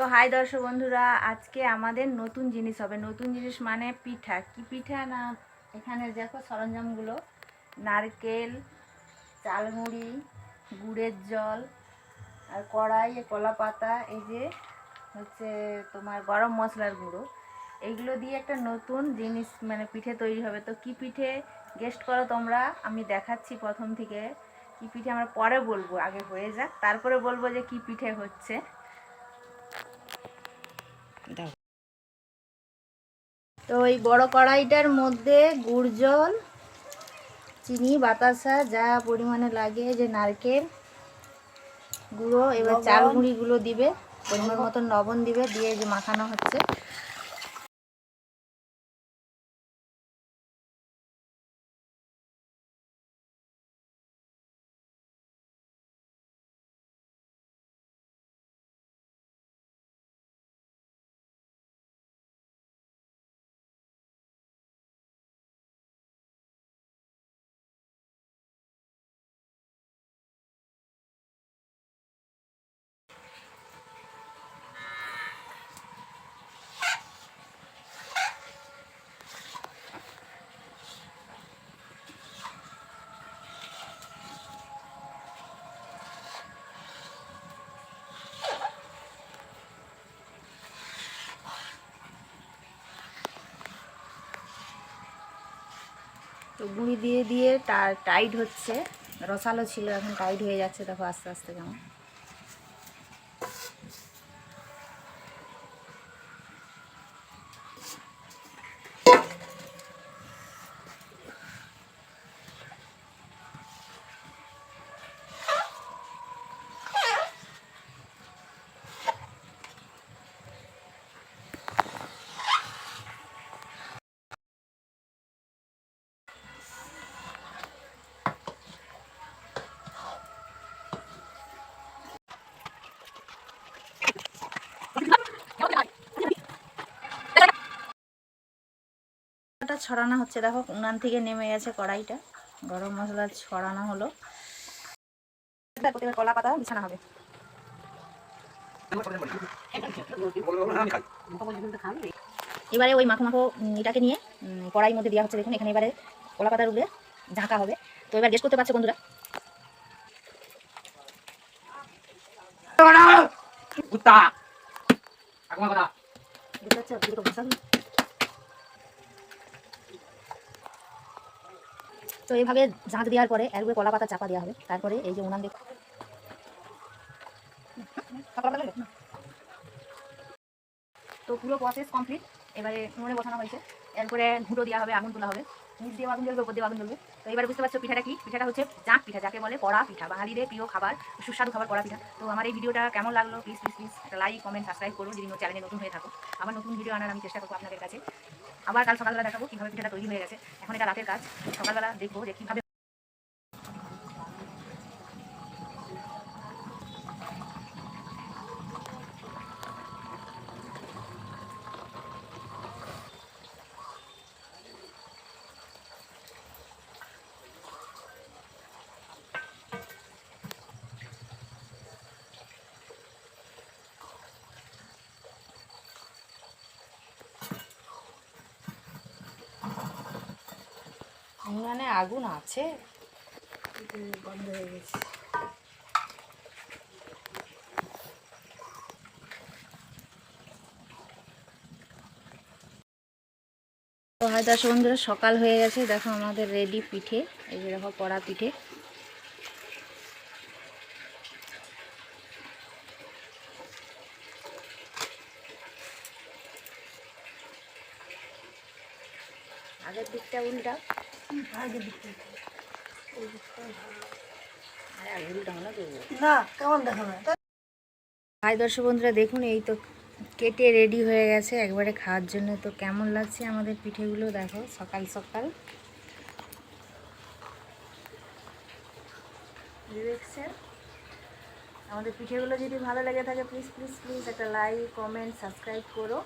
তো হাই দর্শক বন্ধুরা, আজকে আমাদের নতুন জিনিস হবে। নতুন জিনিস মানে পিঠা। কি পিঠা না, এখানে দেখো সরঞ্জামগুলো: নারকেল, চালমুড়ি, গুড়ের জল, আর কড়াই, কলা পাতা, এই যে হচ্ছে তোমার গরম মশলার গুঁড়ো। এইগুলো দিয়ে একটা নতুন জিনিস মানে পিঠে তৈরি হবে। তো কি পিঠে গেস্ট করো তোমরা, আমি দেখাচ্ছি প্রথম থেকে। কি পিঠে আমরা পরে বলবো, আগে হয়ে যাক তারপরে বলবো যে কি পিঠে হচ্ছে। তো এই বড় কড়াইটার মধ্যে গুড় জল, চিনি, বাতাসা যা পরিমাণে লাগে, যে নারকেল গুঁড়ো, এবার চালমুড়িগুলো দিবে, পরিমাণ মতন লবণ দিবে, দিয়ে যে মাখানো হচ্ছে। তো গুঁড়ি দিয়ে দিয়ে টাইট হচ্ছে, রসালো ছিল এখন টাইট হয়ে যাচ্ছে, দেখো আস্তে আস্তে কেমন। ছড়ানো হচ্ছে, দেখো উনান থেকে নেমে গেছে কড়াইটা, গরম মশলা ছড়ানো হলো। কলা পাতা বিছানা হবে। এবারে ওই মাখো মাখো এটাকে নিয়ে কড়াইয়ের মধ্যে দেওয়া হচ্ছে। দেখুন এখানে এবারে কলা পাতার উপরে ঝাঁকা হবে। তো এবার গেস করতে পারছো বন্ধুরা? তো এইভাবে ঝাঁক দেওয়ার পরে একবার কলা পাতা চাপা দেওয়া হবে। তারপরে এই যে উনান দেখো, তো পুরো প্রসেস কমপ্লিট। এবারে উনুনে বসানো হয়েছে, এরপরে ঘুঁটো দেওয়া হবে, আগুন তোলা হবে, নিচ দিয়ে আগুন জ্বলবে, উপর দিয়ে আগুন জ্বলবে। তো এবারে বুঝতে পারছো পিঠাটা কি? পিঠাটা হচ্ছে জাঁক পিঠা, যাকে বলে কড়া পিঠা, বাঙালিদের প্রিয় খাবার, সুস্বাদু খাবার কড়া পিঠা। তো আমার এই ভিডিওটা কেমন লাগলো প্লিজ প্লিজ প্লিজ একটা লাইক, কমেন্ট, সাবস্ক্রাইব করো যদি চ্যানেলে নতুন হয়ে থাকো। আবার নতুন ভিডিও আনার আমি চেষ্টা করবো আপনাদের কাছে। আবার কাল সকালবেলা দেখাবো কীভাবে পিঠাটা তৈরি হয়ে গেছে। এখন এটা রাতের কাজ, সকালবেলা দেখবো যে কীভাবে। উনানে আগুন আছে, বন্ধ হয়ে গেছে। তো হয় দর্শক বন্ধুরা, সকাল হয়ে গেছে, দেখো আমাদের রেডি পিঠে। এই যে দেখো কড়া পিঠে। আগের দিকটা উল্টা, আগের দিকটা উল্টা না, কেমন দেখো না। হাই দর্শক বন্ধুরা, দেখুন এই তো কেটে রেডি হয়ে গেছে একবারে খাওয়ার জন্য। তো কেমন লাগছে আমাদের পিঠেগুলো দেখো সকাল সকাল দেখছেন। আমাদের পিঠেগুলো যদি ভালো লেগে থাকে প্লিজ প্লিজ প্লিজ একটা লাইক, কমেন্ট, সাবস্ক্রাইব করো।